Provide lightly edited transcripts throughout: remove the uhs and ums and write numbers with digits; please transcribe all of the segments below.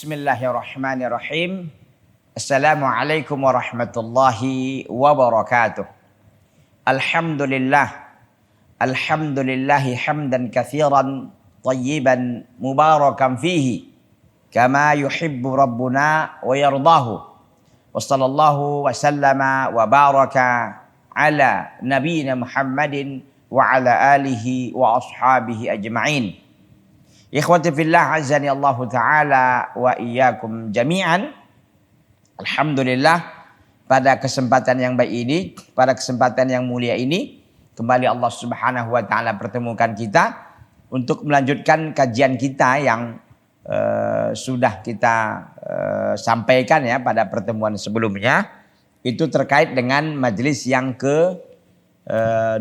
Bismillahirrahmanirrahim. Assalamualaikum warahmatullahi wabarakatuh. Alhamdulillah. Alhamdulillahi hamdan kathiran tayyiban mubarakan fihi kama yuhibbu rabbuna wa yardahu. Wa sallallahu wa sallama wa baraka ala nabiyyina Muhammadin wa ala alihi wa ashabihi ajma'in. Ikhwati fillah azani Allah Ta'ala wa iyyakum jami'an. Alhamdulillah, pada kesempatan yang baik ini, pada kesempatan yang mulia ini, kembali Allah Subhanahu wa Ta'ala pertemukan kita untuk melanjutkan kajian kita yang sudah kita sampaikan ya pada pertemuan sebelumnya. Itu terkait dengan majelis yang ke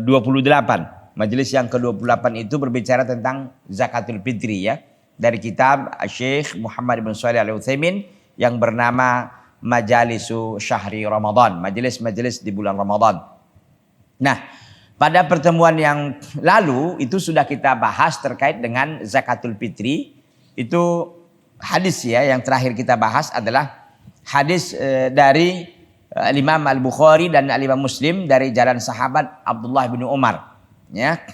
28. Majelis yang ke-28 itu berbicara tentang zakatul fitri ya. Dari kitab Syekh Muhammad bin Shalih Al-Utsaimin yang bernama Majalisu Syahri Ramadan. Majelis-majelis di bulan Ramadan. Nah, pada pertemuan yang lalu itu sudah kita bahas terkait dengan zakatul fitri. Itu hadis ya, yang terakhir kita bahas adalah hadis dari Imam Al-Bukhari dan Imam Muslim dari jalan sahabat Abdullah bin Umar. Ya,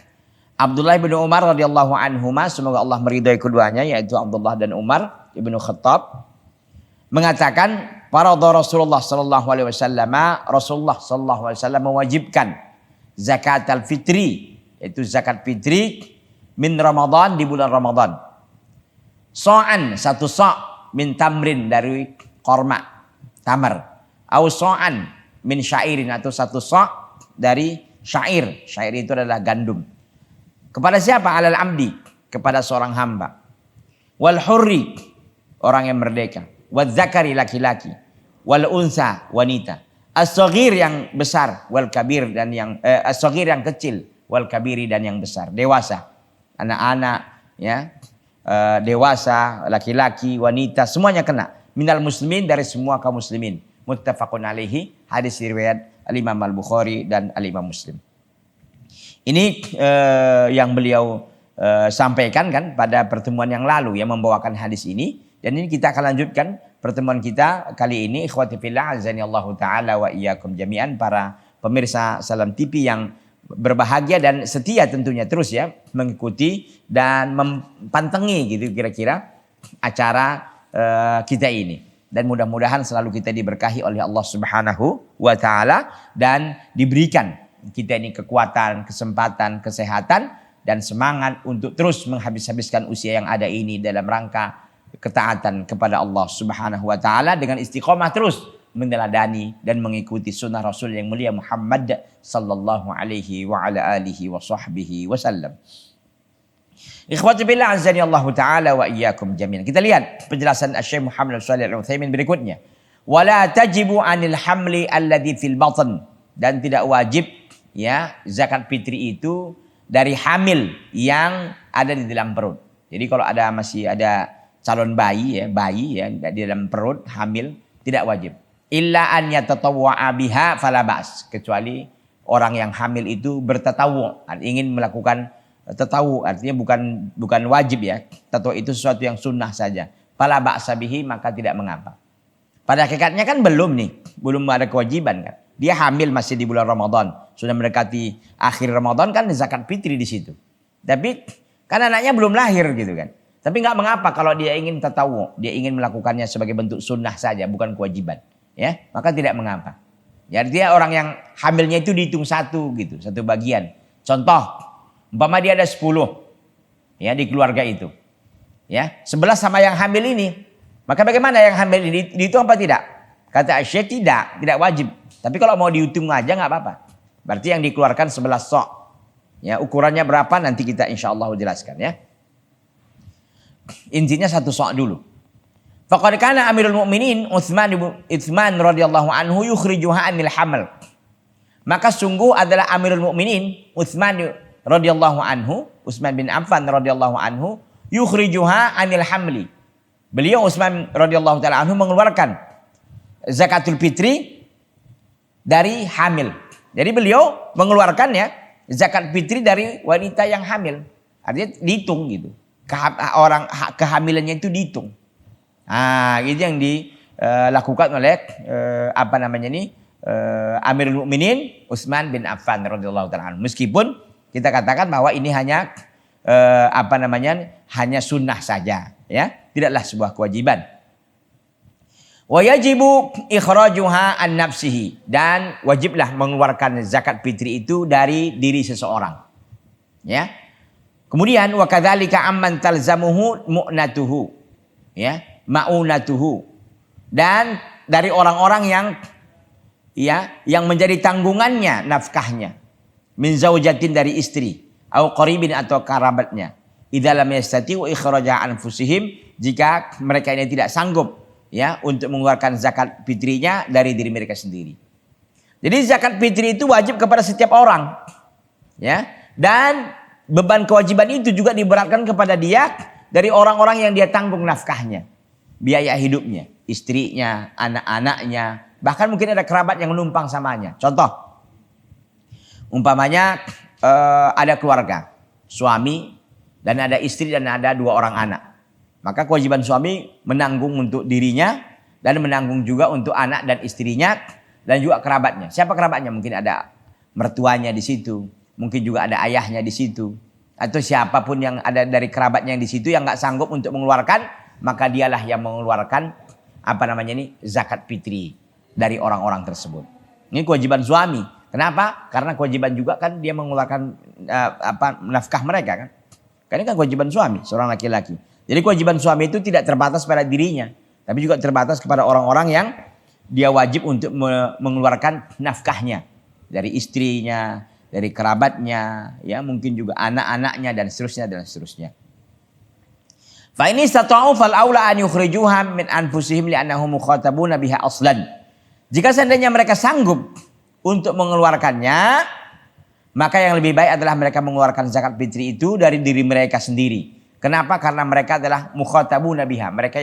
Abdullah bin Umar radhiyallahu anhuma, semoga Allah meridhai keduanya, yaitu Abdullah dan Umar ibnu Khattab, mengatakan para Rasulullah sallallahu alaihi wasallam, Rasulullah sallallahu alaihi wasallam mewajibkan zakat al-fitri, yaitu zakat fitri min Ramadan, di bulan Ramadan. So'an, satu so' min tamrin, dari korma tamar, au so'an min syairin, atau satu so' dari syair. Syair itu adalah gandum. Kepada siapa? Alal amdi, kepada seorang hamba. Wal hurri, orang yang merdeka. Wal zakari, laki-laki. Wal unsa, wanita. As-saghir, yang besar. Wal kabir, dan yang as-saghir, yang kecil. Wal kabiri, dan yang besar. Dewasa, anak-anak ya, dewasa, laki-laki, wanita, semuanya kena. Minal muslimin, dari semua kaum muslimin. Muttafaqun alaihi, hadis riwayat Al-Imam Al-Bukhari dan Al-Imam Muslim. Ini yang beliau sampaikan kan pada pertemuan yang lalu, yang membawakan hadis ini. Dan ini kita akan lanjutkan pertemuan kita kali ini. Ikhwati fillah azani Allah Ta'ala wa iyyakum jami'an, para pemirsa Salam TV yang berbahagia dan setia tentunya terus ya mengikuti dan mempantengi gitu kira-kira acara kita ini. Dan mudah-mudahan selalu kita diberkahi oleh Allah Subhanahu wa Ta'ala dan diberikan kita ini kekuatan, kesempatan, kesehatan dan semangat untuk terus menghabis-habiskan usia yang ada ini dalam rangka ketaatan kepada Allah Subhanahu wa Ta'ala dengan istiqomah terus meneladani dan mengikuti sunnah Rasul yang mulia Muhammad sallallahu alaihi wa ala alihi wa sahbihi wasallam. Ikhwati billah azani Allah Ta'ala wa iyyakum jami'an. Kita lihat penjelasan Syekh Muhammad bin Shalih Al-Utsaimin berikutnya. Wala tajibu 'anil hamli alladhi fil batn, dan tidak wajib ya zakat fitri itu dari hamil yang ada di dalam perut. Jadi kalau masih ada calon bayi ya di dalam perut hamil, tidak wajib. Illa an yatatawwa'a biha fala ba's, kecuali orang yang hamil itu bertatawwu', ingin melakukan tatawu, artinya bukan wajib ya. Tatawu itu sesuatu yang sunnah saja. Fala ba'sa bihi, maka tidak mengapa. Pada hakikatnya kan belum ada kewajiban kan. Dia hamil masih di bulan Ramadan, sudah mendekati akhir Ramadan kan zakat fitri di situ. Tapi kan anaknya belum lahir gitu kan. Tapi nggak mengapa kalau dia ingin tatawu, dia ingin melakukannya sebagai bentuk sunnah saja, bukan kewajiban. Ya, maka tidak mengapa. Jadi dia orang yang hamilnya itu dihitung satu gitu, satu bagian. Contoh, umpama dia ada 10 ya di keluarga itu. Ya, 11 sama yang hamil ini. Maka bagaimana yang hamil ini dihitung apa tidak? Kata Syekh tidak wajib. Tapi kalau mau dihitung aja nggak apa-apa. Berarti yang dikeluarkan 11 sok. Ya, ukurannya berapa nanti kita insyaallah jelaskan ya. Intinya satu sok dulu. Faqad kana Amirul Mukminin Utsman radhiyallahu anhu yukhrijuha anil haml. Maka sungguh adalah Amirul Mukminin Utsman radhiyallahu anhu, Utsman bin Affan radhiyallahu anhu, yukhrijuha anil hamli. Beliau Utsman radhiyallahu taala anhu mengeluarkan zakatul fitri dari hamil. Jadi beliau mengeluarkan ya zakat fitri dari wanita yang hamil. Artinya dihitung gitu. Kehamilannya itu dihitung. Itu yang dilakukan oleh Amirul Mukminin Utsman bin Affan radhiyallahu taala anhu. Meskipun kita katakan bahwa ini hanya hanya sunnah saja, ya, tidaklah sebuah kewajiban. Wa yajibu ikhrajuha an nafsihi, dan wajiblah mengeluarkan zakat fitri itu dari diri seseorang. Ya. Kemudian wa kadzalika amman talzamuhu mu'natuhu, ya, ma'unatuhu, dan dari orang-orang yang menjadi tanggungannya nafkahnya, min zaujatin dari istri, au qaribin atau kerabatnya, idza lam yastati'u ikhraja anfusihim, jika mereka ini tidak sanggup, ya, untuk mengeluarkan zakat fitrinya dari diri mereka sendiri. Jadi zakat fitri itu wajib kepada setiap orang, ya, dan beban kewajiban itu juga diberatkan kepada dia dari orang-orang yang dia tanggung nafkahnya, biaya hidupnya, istrinya, anak-anaknya, bahkan mungkin ada kerabat yang menumpang samanya. Contoh, umpamanya ada keluarga, suami dan ada istri dan ada 2 orang anak. Maka kewajiban suami menanggung untuk dirinya dan menanggung juga untuk anak dan istrinya dan juga kerabatnya. Siapa kerabatnya? Mungkin ada mertuanya di situ, mungkin juga ada ayahnya di situ, atau siapapun yang ada dari kerabatnya yang di situ yang nggak sanggup untuk mengeluarkan, maka dialah yang mengeluarkan zakat fitri dari orang-orang tersebut. Ini kewajiban suami. Kenapa? Karena kewajiban juga kan dia mengeluarkan nafkah mereka kan. Karena kan kewajiban suami seorang laki-laki. Jadi kewajiban suami itu tidak terbatas pada dirinya, tapi juga terbatas kepada orang-orang yang dia wajib untuk mengeluarkan nafkahnya dari istrinya, dari kerabatnya, ya, mungkin juga anak-anaknya dan seterusnya. Fa ini istata'u fal aula an yukhrijuha min anfusihim li'annahum mukhatabuna biha aslan. Jika seandainya mereka sanggup untuk mengeluarkannya, maka yang lebih baik adalah mereka mengeluarkan zakat fitri itu dari diri mereka sendiri. Kenapa? Karena mereka adalah mukhatabuna biha, mereka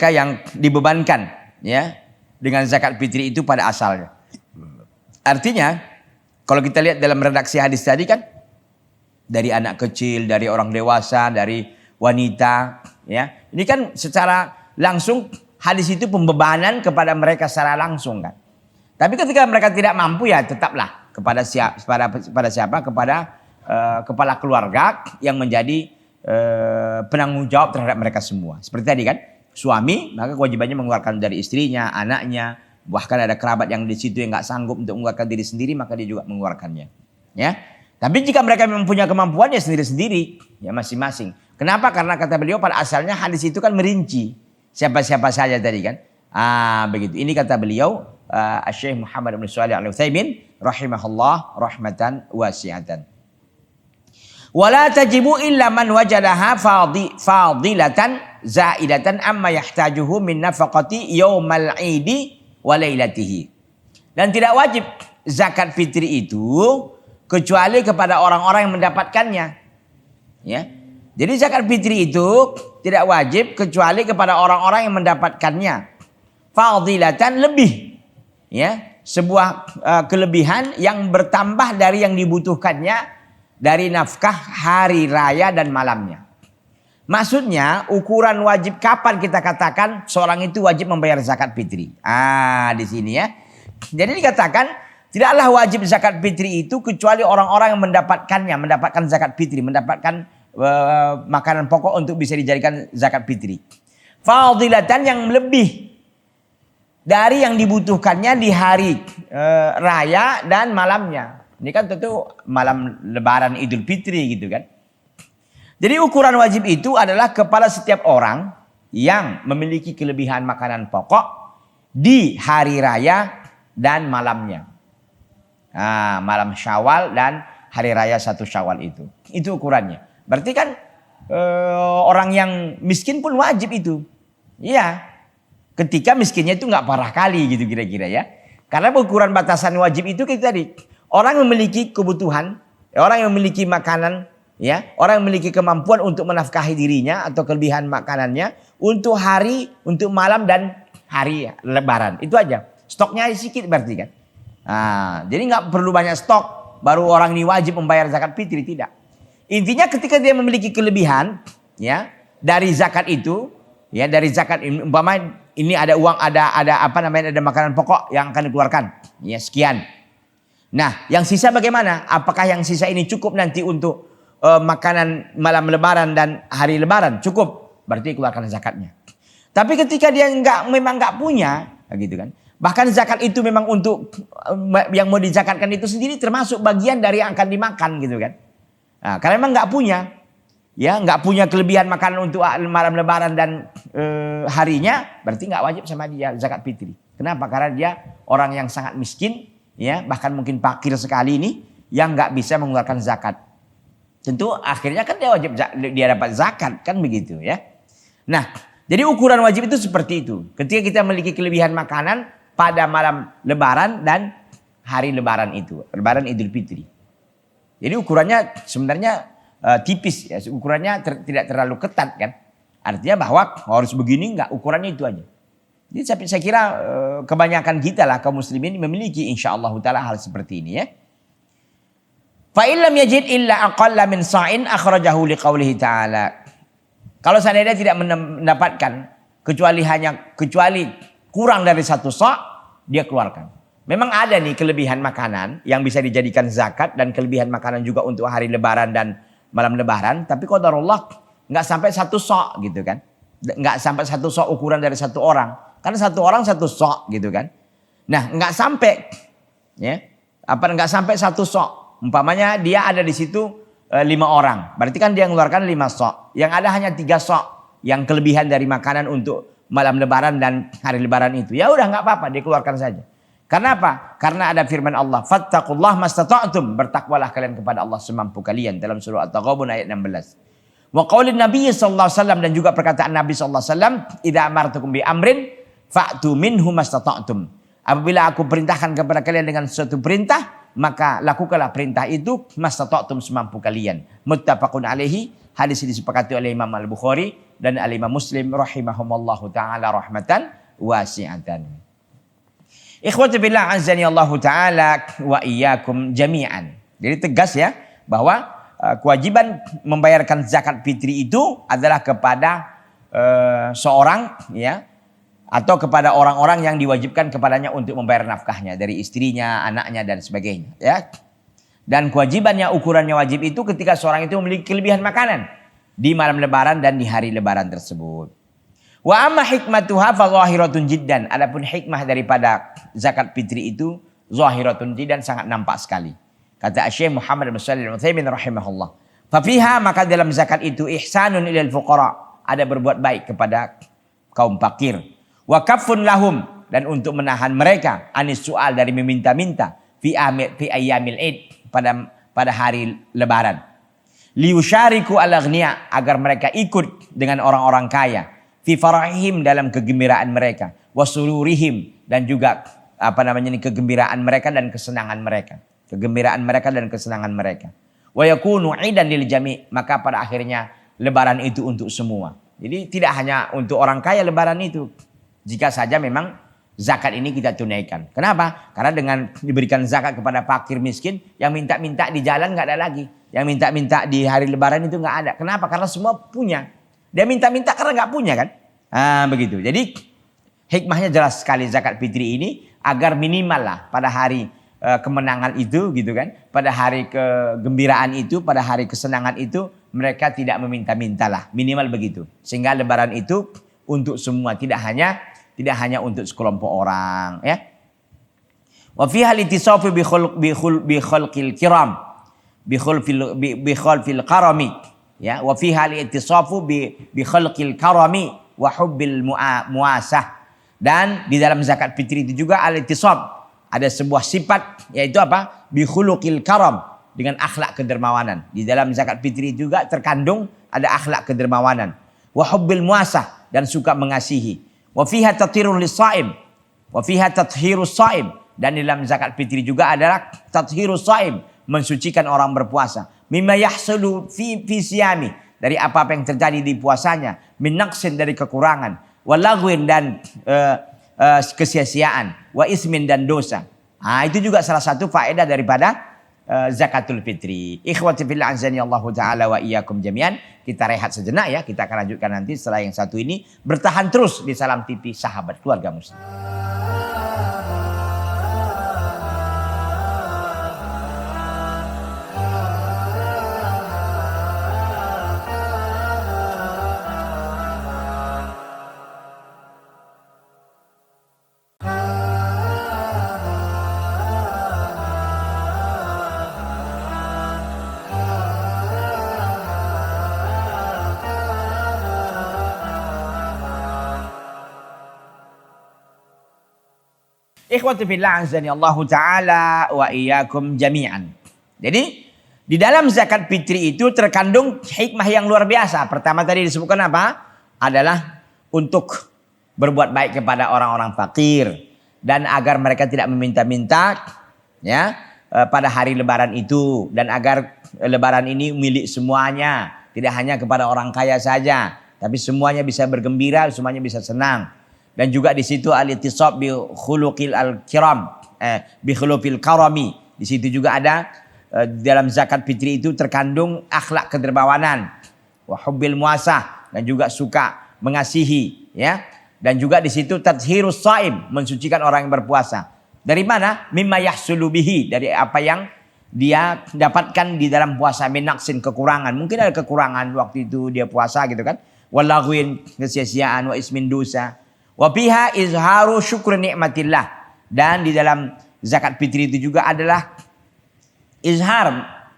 yang dibebankan, ya, dengan zakat fitri itu pada asalnya. Artinya, kalau kita lihat dalam redaksi hadis tadi kan, dari anak kecil, dari orang dewasa, dari wanita, ya. Ini kan secara langsung hadis itu pembebanan kepada mereka secara langsung kan. Tapi ketika mereka tidak mampu, ya tetaplah kepada siapa? Kepada kepala keluarga yang menjadi penanggung jawab terhadap mereka semua. Seperti tadi kan, suami maka kewajibannya mengeluarkan dari istrinya, anaknya, bahkan ada kerabat yang di situ yang nggak sanggup untuk mengeluarkan diri sendiri, maka dia juga mengeluarkannya. Ya, tapi jika mereka mempunyai kemampuan, ya sendiri-sendiri, ya masing-masing. Kenapa? Karena kata beliau pada asalnya hadis itu kan merinci siapa-siapa saja tadi kan. Begitu. Ini kata beliau Syekh Muhammad bin Shalih Al-Utsaimin rahimahullah rahmatan wasi'atan. Wala tajibu illa man wajadaha fadilatan zaidatan amma yahtajuhu min nafaqati yaumal 'idi wa lailatihi. Dan tidak wajib zakat fitri itu kecuali kepada orang-orang yang mendapatkannya. Ya. Jadi zakat fitri itu tidak wajib kecuali kepada orang-orang yang mendapatkannya. Fadilatan, lebih, ya, sebuah kelebihan yang bertambah dari yang dibutuhkannya dari nafkah hari raya dan malamnya. Maksudnya ukuran wajib kapan kita katakan seorang itu wajib membayar zakat fitri. Di sini ya. Jadi dikatakan tidaklah wajib zakat fitri itu kecuali orang-orang yang mendapatkan zakat fitri, mendapatkan makanan pokok untuk bisa dijadikan zakat fitri. Fadilatan, yang lebih dari yang dibutuhkannya di hari raya dan malamnya. Ini kan tentu malam lebaran Idul Fitri gitu kan. Jadi ukuran wajib itu adalah kepada setiap orang yang memiliki kelebihan makanan pokok di hari raya dan malamnya. Malam Syawal dan hari raya 1 Syawal itu. Itu ukurannya. Berarti kan orang yang miskin pun wajib itu. Iya. Ketika miskinnya itu nggak parah kali gitu kira-kira ya. Karena ukuran batasan wajib itu kayak tadi. Orang yang memiliki kebutuhan, orang yang memiliki makanan, ya, orang yang memiliki kemampuan untuk menafkahi dirinya atau kelebihan makanannya untuk hari, untuk malam dan hari lebaran. Itu aja. Stoknya sedikit berarti kan. Jadi nggak perlu banyak stok baru orang ini wajib membayar zakat fitri, tidak. Intinya ketika dia memiliki kelebihan, ya, dari zakat itu, Ya, dari zakat umpama ini ada uang, ada apa namanya, ada makanan pokok yang akan dikeluarkan. Ya, sekian. Nah, yang sisa bagaimana? Apakah yang sisa ini cukup nanti untuk makanan malam lebaran dan hari lebaran? Cukup. Berarti keluarkan zakatnya. Tapi ketika dia memang nggak punya, gitu kan. Bahkan zakat itu memang untuk yang mau dizakatkan itu sendiri termasuk bagian dari yang akan dimakan, gitu kan. Nah, karena memang nggak punya, ya nggak punya kelebihan makanan untuk malam lebaran dan harinya, berarti nggak wajib sama dia zakat fitri. Kenapa? Karena dia orang yang sangat miskin, ya bahkan mungkin fakir sekali ini, yang nggak bisa mengeluarkan zakat. Tentu akhirnya kan dia wajib dia dapat zakat, kan begitu ya. Nah, jadi ukuran wajib itu seperti itu. Ketika kita memiliki kelebihan makanan pada malam lebaran dan hari lebaran itu, lebaran Idul Fitri. Jadi ukurannya sebenarnya tipis ya, ukurannya tidak terlalu ketat kan. Artinya bahwa harus begini, enggak, ukurannya itu aja. Jadi saya kira kebanyakan kita lah kaum muslimin memiliki insyaallah taala hal seperti ini ya. Fa illam yajid illa aqalla min sa'in akhrajahu liqaulihi ta'ala. Kalau seandainya tidak mendapatkan kecuali kurang dari 1 sa', dia keluarkan. Memang ada nih kelebihan makanan yang bisa dijadikan zakat dan kelebihan makanan juga untuk hari lebaran dan malam lebaran, tapi qadarullah nggak sampai 1 sa' gitu kan. Nggak sampai 1 sa' ukuran dari 1 orang. Karena 1 orang 1 sa' gitu kan. Nah, nggak sampai ya. Nggak sampai 1 sa'. Umpamanya dia ada di situ 5 orang. Berarti kan dia mengeluarkan 5 sa'. Yang ada hanya 3 sa' yang kelebihan dari makanan untuk malam lebaran dan hari lebaran itu. Ya udah nggak apa-apa, dikeluarkan saja. Karena apa? Karena ada firman Allah, fattaqullaha mastata'tum, bertakwalah kalian kepada Allah semampu kalian, dalam surah At-Taghabun ayat 16. Wa qaulin Nabi sallallahu alaihi wasallam, dan juga perkataan Nabi sallallahu alaihi wasallam, idza amartukum bi amrin fa'tu minhu mastata'tum. Apabila aku perintahkan kepada kalian dengan suatu perintah, maka lakukanlah perintah itu mastata'tum, semampu kalian. Muttafaqun alaihi, hadis ini disepakati oleh Imam Al-Bukhari dan Al-Imam Muslim rahimahumallahu taala rahmatan wasi'atan. Ikhwati billah azani Allah taala wa iyyakum jami'an. Jadi tegas ya bahwa kewajiban membayarkan zakat fitri itu adalah kepada seorang ya, atau kepada orang-orang yang diwajibkan kepadanya untuk membayar nafkahnya dari istrinya, anaknya dan sebagainya ya. Dan kewajibannya, ukurannya wajib itu ketika seorang itu memiliki kelebihan makanan di malam lebaran dan di hari lebaran tersebut. Wa amma hikmatuha fa zahiratun jiddan. Adapun hikmah daripada zakat fitri itu zahiratun jiddan, sangat nampak sekali. Kata Syekh Muhammad bin Shalih Al-Utsaimin rahimahullah. Fa fiha, maka dalam zakat itu ihsanun ilal fuqara, ada berbuat baik kepada kaum fakir. Wa kaffun lahum, dan untuk menahan mereka anis sual, dari meminta-minta fi ayyamil id, pada hari lebaran. Liusyariku al-aghniya, agar mereka ikut dengan orang-orang kaya. Fi farahihim, dalam kegembiraan mereka. Wasururihim, dan juga kegembiraan mereka dan kesenangan mereka. Kegembiraan mereka dan kesenangan mereka. Wa yakunu idan lil jami', maka pada akhirnya lebaran itu untuk semua. Jadi tidak hanya untuk orang kaya lebaran itu, jika saja memang zakat ini kita tunaikan. Kenapa? Karena dengan diberikan zakat kepada fakir miskin, yang minta-minta di jalan nggak ada lagi. Yang minta-minta di hari lebaran itu nggak ada. Kenapa? Karena semua punya. Dia minta-minta karena nggak punya kan? Begitu. Jadi hikmahnya jelas sekali zakat fitri ini, agar minimal lah pada hari kemenangan itu gitu kan, pada hari kegembiraan itu, pada hari kesenangan itu, mereka tidak meminta-minta lah, minimal begitu. Sehingga lebaran itu untuk semua, tidak hanya untuk sekelompok orang ya. Wa fiha al-ittisafu bi khalqil kiram bi khalfil karami ya. Wa fiha al-ittisafu bi khalqil karami wa hubbil muasah. Dan di dalam zakat fitri itu juga al-ittisab, ada sebuah sifat, yaitu apa? Bi khuluqil karam, dengan akhlak kedermawanan. Di dalam zakat fitri juga terkandung ada akhlak kedermawanan. Wa hubbil muasah, dan suka mengasihi. Wa fiha tathhirul lisaim, wa fiha tathhirus saim, dan di dalam zakat fitri juga adalah tathhirus saim, mensucikan orang berpuasa. Mimma yahsulu fi siyami, dari apa-apa yang terjadi di puasanya. Min naqsin, dari kekurangan. Wa lagwin, dan kesia-siaan. Wa ismin, dan dosa. Itu juga salah satu faedah daripada zakatul fitri. Ikhwati fillah azani Allah taala wa iyyakum jami'an. Kita rehat sejenak ya, kita akan lanjutkan nanti setelah yang satu ini. Bertahan terus di Salam TV Sahabat Keluarga Muslim. Ikhwati fillah azani Allah taala wa iyyakum jami'an. Jadi di dalam zakat fitri itu terkandung hikmah yang luar biasa. Pertama tadi disebutkan apa? Adalah untuk berbuat baik kepada orang-orang fakir dan agar mereka tidak meminta-minta ya pada hari lebaran itu, dan agar lebaran ini milik semuanya, tidak hanya kepada orang kaya saja, tapi semuanya bisa bergembira, semuanya bisa senang. Dan juga di situ al-ittisab bi khuluqil al-kiram, bi khuluqil karami. Di situ juga ada dalam zakat fitri itu terkandung akhlak kedermawanan, wa hubbil muasah, dan juga suka mengasihi ya. Dan juga di situ tathhirus shaim, mensucikan orang yang berpuasa. Dari mana? Mimma yahsulu bihi, dari apa yang dia dapatkan di dalam puasa, min naqsin, kekurangan. Mungkin ada kekurangan waktu itu dia puasa gitu kan. Walaghwin, kesia-siaan, wa ismin dosa. Wa fiha izharu syukri nikmatillah, dan di dalam zakat fitri itu juga adalah izhar,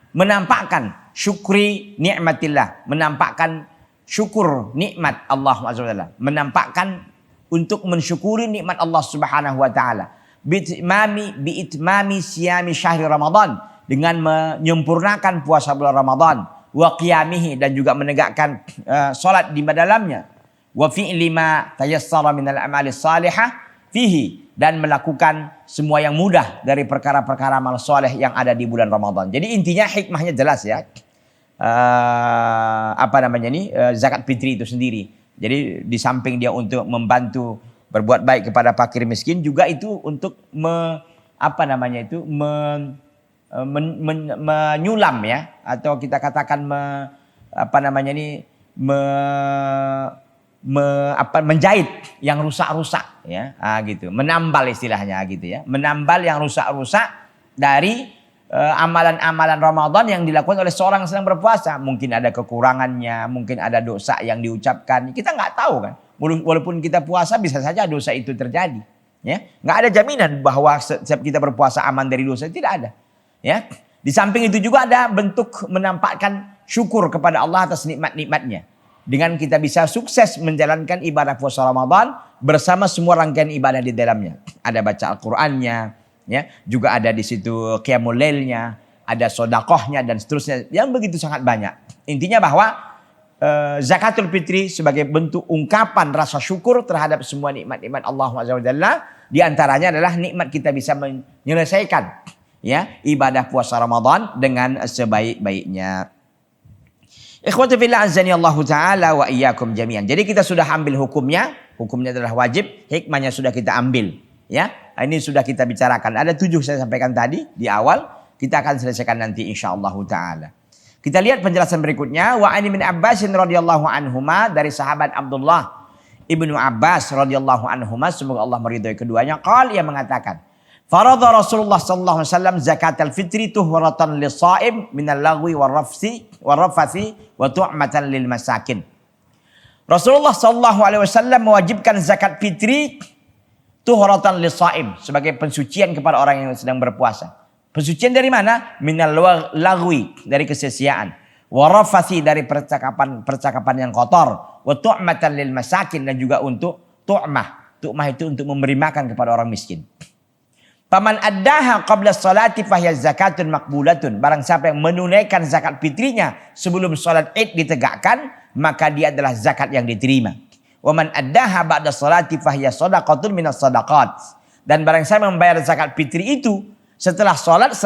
menampakkan syukri nikmatillah, menampakkan syukur nikmat Allah SWT, menampakkan untuk mensyukuri nikmat Allah Subhanahu wa taala. Biitmami siyami syahri Ramadan, dengan menyempurnakan puasa bulan Ramadan, wa qiyamihi, dan juga menegakkan salat di dalamnya. Wa fi'li ma tayassara minal a'mali salihah fihi, dan melakukan semua yang mudah dari perkara-perkara amal soleh yang ada di bulan Ramadan. Jadi intinya hikmahnya jelas ya. Zakat fitri itu sendiri. Jadi di samping dia untuk membantu berbuat baik kepada fakir miskin, juga itu untuk menyulam ya, atau kita katakan menjahit yang rusak-rusak ya, gitu, menambal istilahnya gitu ya, menambal yang rusak-rusak dari amalan-amalan Ramadan yang dilakukan oleh seorang yang sedang berpuasa. Mungkin ada kekurangannya, mungkin ada dosa yang diucapkan, kita nggak tahu kan. Walaupun kita puasa bisa saja dosa itu terjadi ya, nggak ada jaminan bahwa setiap kita berpuasa aman dari dosa, tidak ada ya. Di samping itu juga ada bentuk menampakkan syukur kepada Allah atas nikmat-nikmatnya, dengan kita bisa sukses menjalankan ibadah puasa Ramadan bersama semua rangkaian ibadah di dalamnya. Ada baca Al-Qur'annya, ya, juga ada di situ qiyamul lailnya, ada sedekahnya dan seterusnya, yang begitu sangat banyak. Intinya bahwa zakatul fitri sebagai bentuk ungkapan rasa syukur terhadap semua nikmat-nikmat Allah SWT. Di antaranya adalah nikmat kita bisa menyelesaikan ya ibadah puasa Ramadan dengan sebaik-baiknya. Ikhwati fillah azani Allah taala wa iyyakum jami'an. Jadi kita sudah ambil hukumnya adalah wajib, hikmahnya sudah kita ambil ya. Ini sudah kita bicarakan. Ada 7 saya sampaikan tadi di awal, kita akan selesaikan nanti insyaallah taala. Kita lihat penjelasan berikutnya. Wa ani bin Abbas radhiyallahu anhuma, dari sahabat Abdullah Ibnu Abbas radhiyallahu anhuma, semoga Allah meridhai keduanya, qala, ia mengatakan, faradha Rasulullah sallallahu alaihi wasallam zakatal fitri tuhratan lis-shaim minal lagwi warrafsi wa tu'matan lil masakin. Rasulullah sallallahu alaihi wasallam mewajibkan zakat fitri tuhratan lis-shaim, sebagai pensucian kepada orang yang sedang berpuasa. Pensucian dari mana? Minal lagwi, dari kesia-siaan. Warafasi, dari percakapan yang kotor. Wa tu'matan lil masakin, dan juga untuk tu'mah. Tu'mah itu untuk memberi makan kepada orang miskin. Paman addaha qabla salati fahiya zakatun makbulatun. Barang siapa yang menunaikan zakat fitrinya sebelum salat Id ditegakkan, maka dia adalah zakat yang diterima. Wa man addaha ba'da salati fahiya shadaqatun minas shadaqat. Dan barang siapa membayar zakat fitri itu setelah salat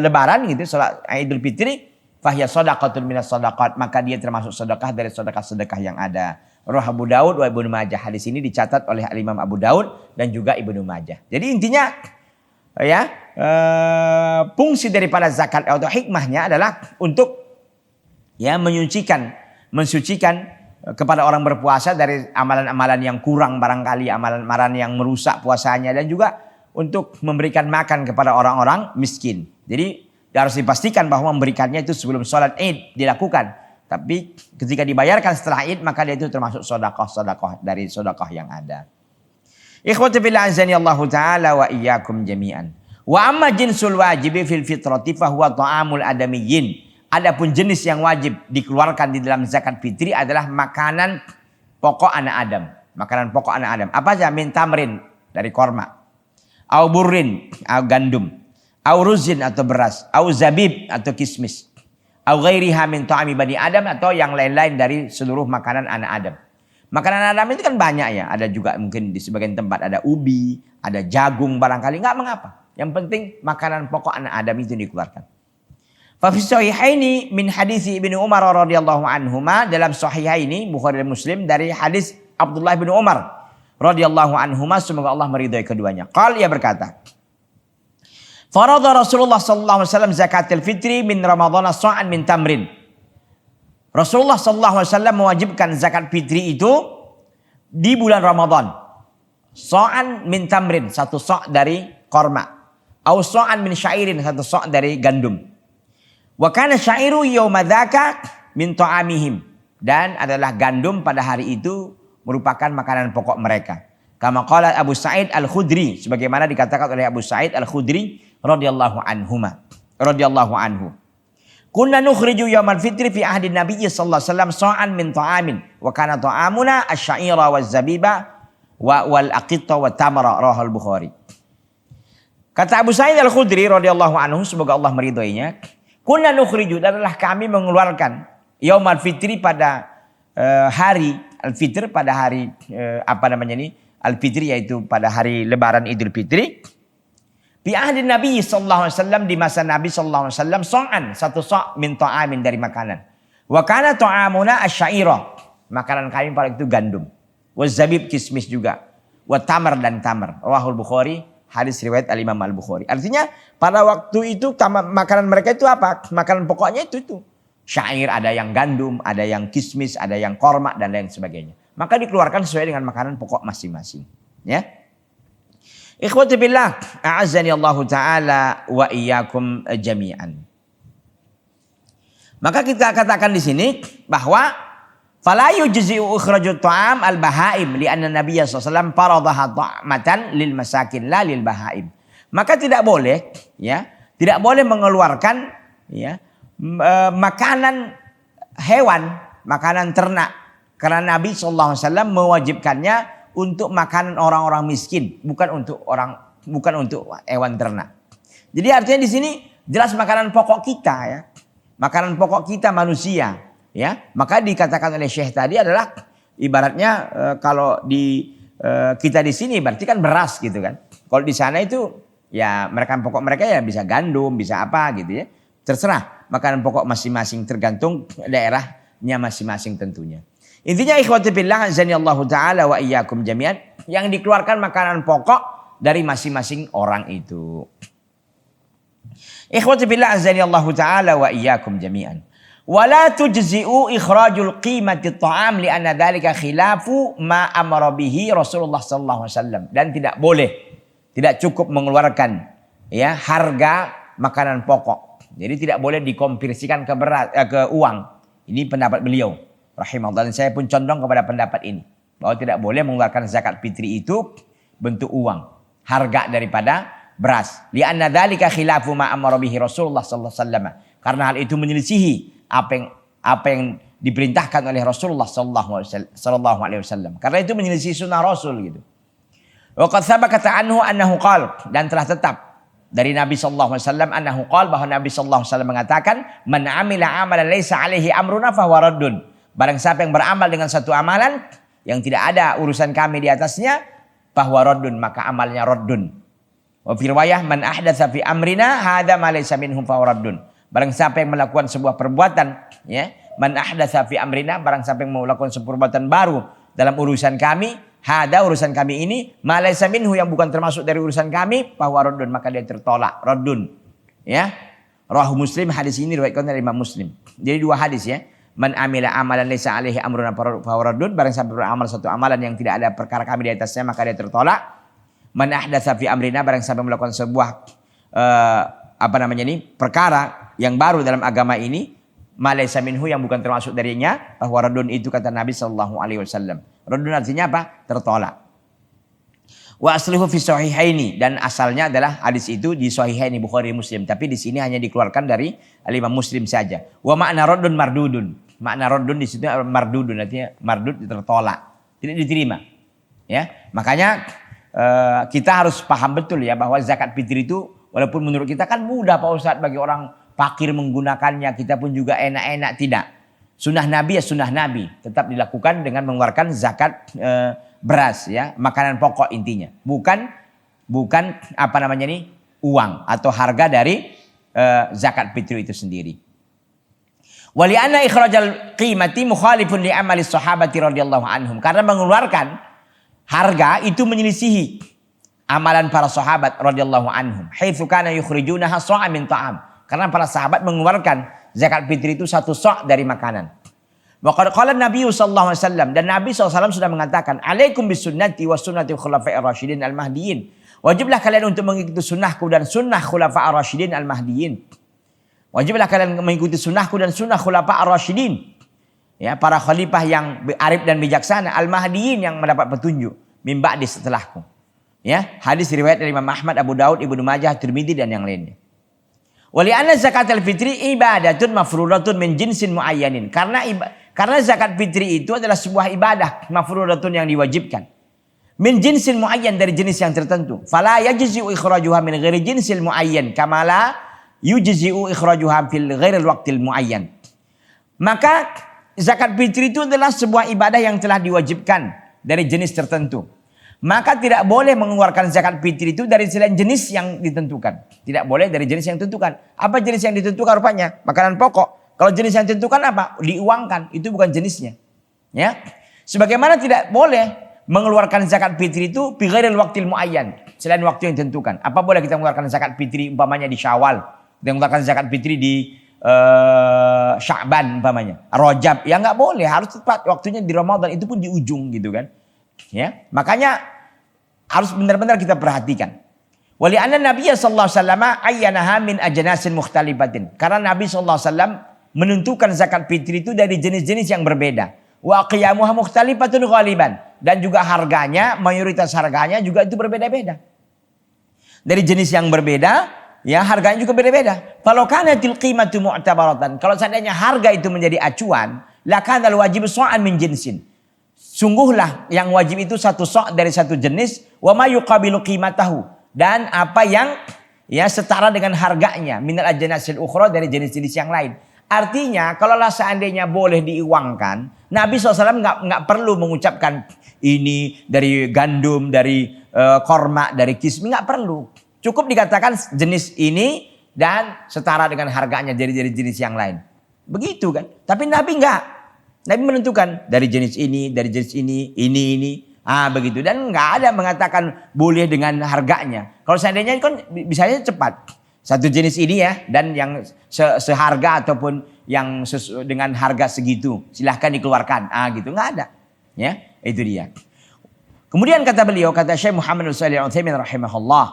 lebaran gitu, salat Idul Fitri, fahiya shadaqatun minas shadaqat, maka dia termasuk sedekah dari sedekah-sedekah yang ada. Rawahu Abu Daud wa Ibnu Majah. Hadis ini dicatat oleh Imam Abu Daud dan juga Ibnu Majah. Jadi intinya ya, fungsi daripada zakat atau hikmahnya adalah untuk ya mensucikan kepada orang berpuasa dari amalan-amalan yang kurang barangkali, amalan-amalan yang merusak puasanya, dan juga untuk memberikan makan kepada orang-orang miskin. Jadi harus dipastikan bahwa memberikannya itu sebelum sholat Id dilakukan. Tapi ketika dibayarkan setelah Id, maka dia itu termasuk sedekah dari sedekah yang ada. Ikhwati fillah azani Allah taala wa iyyakum jami'an. Wa amma jinsul wajibi fil fitrati fa huwa ta'amul adamiyyin. Adapun jenis yang wajib dikeluarkan di dalam zakat fitri adalah makanan pokok anak Adam. Makanan pokok anak Adam. Apa aja? Min tamrin, dari korma. Au burrin, au gandum. Au ruzin, atau beras. Au zabib, atau kismis. Au ghairiha min ta'ami bani Adam, atau yang lain-lain dari seluruh makanan anak Adam. Makanan Adam itu kan banyak ya. Ada juga mungkin di sebagian tempat ada ubi, ada jagung barangkali. Enggak mengapa. Yang penting makanan pokok anak Adam itu dikeluarkan. Fa fi sahihaini min hadis Ibnu Umar radhiyallahu anhuma, dalam sahihaini Bukhari dan Muslim dari hadis Abdullah bin Umar radhiyallahu anhuma, semoga Allah meridhai keduanya. Qala, ia berkata, farada Rasulullah sallallahu alaihi wasallam zakatul fitri min Ramadan sa'an min tamrin. Rasulullah sallallahu alaihi wasallam mewajibkan zakat fitri itu di bulan Ramadan. Sa'an min tamrin, satu sa' dari korma. Au sa'an min syairin, satu sa' dari gandum. Wa kana syairu yauma dzaka min ta'amihim, dan adalah gandum pada hari itu merupakan makanan pokok mereka. Kama qala Abu Sa'id Al-Khudri, sebagaimana dikatakan oleh Abu Sa'id Al-Khudri radhiyallahu anhu. Kunna nukhriju yaumal fitri fi ahdi Nabi sallallahu alaihi wasallam sa'an min ta'amin wa kana ta'amuna asy-sya'ira waz-zabiba wal aqitta wa tamra, rawahul Bukhari. Kata Abu Sa'id Al-Khudri radhiyallahu anhu, semoga Allah meridhoinya, kunna nukhriju, adalah kami mengeluarkan yaumal fitri pada hari al-fitr, pada hari al-fitri, yaitu pada hari lebaran Idul Fitri. Fi ahdi Nabi sallallahu alaihi wasallam, di masa Nabi sallallahu alaihi wasallam, sa'an, satu sa' min ta'amin, dari makanan. Wa kana ta'amuna asy-sya'ira, makanan kami pada itu gandum. Wa zabib, kismis juga. Wa tamar, dan tamar. Rawahul Bukhari, hadis riwayat Al-Imam Al-Bukhari. Artinya pada waktu itu makanan mereka itu apa? Makanan pokoknya itu. Syair, ada yang gandum, ada yang kismis, ada yang korma, dan lain sebagainya. Maka dikeluarkan sesuai dengan makanan pokok masing-masing. Ya. Ikhwati billah, a'azzani Allah taala wa iyyakum jami'an. Maka kita katakan di sini bahwa fala yujzi'u ikhrajut ta'am al-bahaim li'anna Nabiy sallallahu alaihi wasallam faradaha ta'matan lil masakin la lil bahaim. Maka tidak boleh mengeluarkan ya makanan hewan, makanan ternak, karena Nabi sallallahu alaihi wasallam mewajibkannya untuk makanan orang-orang miskin, bukan untuk hewan ternak. Jadi artinya di sini jelas makanan pokok kita ya. Makanan pokok kita manusia ya. Maka dikatakan oleh Syekh tadi adalah ibaratnya kalau di kita di sini berarti kan beras gitu kan. Kalau di sana itu ya makanan pokok mereka ya bisa gandum, bisa apa gitu ya. Terserah makanan pokok masing-masing, tergantung daerahnya masing-masing tentunya. Intinya ikhwati billah azanillahu taala wa iyyakum jami'an, yang dikeluarkan makanan pokok dari masing-masing orang itu. Ikhwati billah azanillahu taala wa iyyakum jami'an. Wala tujzi'u ikhrajul qimati ta'am li'anna dzalika khilafu ma amara bihi Rasulullah sallallahu alaihi wasallam, dan tidak boleh, tidak cukup mengeluarkan ya harga makanan pokok. Jadi tidak boleh dikonversikan ke uang. Ini pendapat beliau rahimahullah, dan saya pun condong kepada pendapat ini, bahwa tidak boleh mengeluarkan zakat fitri itu bentuk uang, harga daripada beras. Li'anna dzalika khilafu ma amara bihi Rasulullah sallallahu alaihi wasallam, karena hal itu menyelisihi apa yang diperintahkan oleh Rasulullah sallallahu alaihi wasallam. Karena itu menyelisihi sunnah Rasul gitu. Wa qad sabaqata annahu qala, dan telah tetap dari Nabi sallallahu alaihi wasallam annahu qala, bahwa Nabi sallallahu alaihi wasallam mengatakan, man amila amalan laisa alaihi amruna fahuwa raddun. Barang siapa yang beramal dengan satu amalan yang tidak ada urusan kami di atasnya, fahuwa raddun, maka amalnya raddun. Wa fi riwayah, man ahdatsa fi amrina hadza ma laysa minhu fahuwa raddun. Barang siapa yang melakukan sebuah perbuatan ya, man ahdatsa fi amrina, barang siapa yang melakukan sebuah perbuatan baru dalam urusan kami, hada urusan kami ini, ma laysa minhu yang bukan termasuk dari urusan kami, bahwa raddun maka dia tertolak. Raddun. Ya. Rawahu Muslim, hadis ini diriwayatkan oleh Imam Muslim. Jadi dua hadis ya. Man amila amalan laysa alaihi amruna fahuwa raddun, barang siapa beramal satu amalan yang tidak ada perkara kami di atasnya maka dia tertolak. Man ahdatsa fi amrina, barang siapa melakukan sebuah perkara yang baru dalam agama ini, ma laysa minhu yang bukan termasuk darinya, bahwa raddun itu kata Nabi sallallahu alaihi wasallam. Raddun artinya apa? Tertolak. Wa aslihu fi sahihaini, dan asalnya adalah hadis itu di sahihaini Bukhari Muslim, tapi di sini hanya dikeluarkan dari Imam Muslim saja. Wa makna raddun mardudun. Makna raddun di situ mardudun, artinya mardud tertolak, tidak diterima. Ya, makanya kita harus paham betul ya bahwa zakat fitri itu walaupun menurut kita kan mudah Pak Ustadz bagi orang fakir menggunakannya, kita pun juga enak-enak, tidak. Sunnah Nabi ya sunnah Nabi, tetap dilakukan dengan mengeluarkan zakat beras ya, makanan pokok intinya. Bukan uang atau harga dari zakat fitri itu sendiri. Wali anna ikhrajal qimati mukhalifun li amali sahabati radhiyallahu anhum, karena mengeluarkan harga itu menyelisihi amalan para sahabat radhiyallahu anhum. Haitsu kana yukhrijunaha sa'a min ta'am. Karena para sahabat mengeluarkan zakat fitri itu satu sa' dari makanan. Wa qala Nabi sallallahu alaihi wasallam, dan Nabi SAW sudah mengatakan, "Alaikum bisunnati wa sunnati khulafa'ir rasyidin al-mahdiyyin." Wajiblah kalian untuk mengikuti sunnahku dan sunnah khulafa'ir rasyidin al-mahdiyyin. Wajiblah kalian mengikuti sunnahku dan sunnah khulafa'ir rasyidin. Ya, para khalifah yang arif dan bijaksana, al-mahdiyyin yang mendapat petunjuk min ba'di setelahku. Ya, hadis riwayat dari Imam Ahmad, Abu Daud, Ibnu Majah, Tirmidzi dan yang lainnya. Wali anna zakatul fitri ibadatun mafruḍatun min jinsin muayyanin. Karena zakat fitri itu adalah sebuah ibadah mafruḍatun yang diwajibkan. Min jinsin muayyan, dari jenis yang tertentu. Fala yajzi'u ikhrajuha min ghairi jinsil muayyan kama la yujzi'u ikhrajuha fil ghairil waqtil muayyan. Maka zakat fitri itu adalah sebuah ibadah yang telah diwajibkan dari jenis tertentu. Maka tidak boleh mengeluarkan zakat fitri itu dari selain jenis yang ditentukan. Tidak boleh dari jenis yang ditentukan. Apa jenis yang ditentukan rupanya? Makanan pokok. Kalau jenis yang ditentukan apa? Diuangkan. Itu bukan jenisnya. Ya. Sebagaimana tidak boleh mengeluarkan zakat fitri itu bi ghairil waqtil muayyan, selain waktu yang ditentukan. Apa boleh kita mengeluarkan zakat fitri umpamanya di Syawal? Kita mengeluarkan zakat fitri di Sya'ban umpamanya. Rajab. Ya enggak boleh. Harus tepat waktunya di Ramadan. Itu pun di ujung gitu kan. Ya, makanya harus benar-benar kita perhatikan. Wali anna Nabi sallallahu alaihi wasallam ayyanaha min ajnasin mukhtalifatin. Karena Nabi sallallahu alaihi wasallam menentukan zakat fitri itu dari jenis-jenis yang berbeda. Wa qiyamuha mukhtalifatun ghaliban, dan juga harganya, mayoritas harganya juga itu berbeda-beda. Dari jenis yang berbeda, ya harganya juga beda-beda. Kalau kanatil qimatu mu'tabaratan, kalau seandainya harga itu menjadi acuan, lakana al-wajib so'an min jinsin. Sungguhlah yang wajib itu satu sok dari satu jenis, wa ma yuqabilu qimatahu, dan apa yang ya setara dengan harganya minal ajnasil ukhra, dari jenis-jenis yang lain. Artinya kalau seandainya boleh diuangkan, Nabi SAW nggak perlu mengucapkan ini dari gandum, dari korma, dari kismi, nggak perlu. Cukup dikatakan jenis ini dan setara dengan harganya dari jenis yang lain. Begitu kan? Tapi Nabi nggak. Nabi menentukan dari jenis ini, dari jenis ini. Begitu. Dan nggak ada mengatakan boleh dengan harganya. Kalau seandainya kan bisanya cepat. Satu jenis ini ya, dan yang seharga ataupun yang dengan harga segitu, silahkan dikeluarkan. Gitu, nggak ada. Ya, itu dia. Kemudian kata beliau, kata Syekh Muhammad bin Shalih Al-Utsaimin rahimahullah,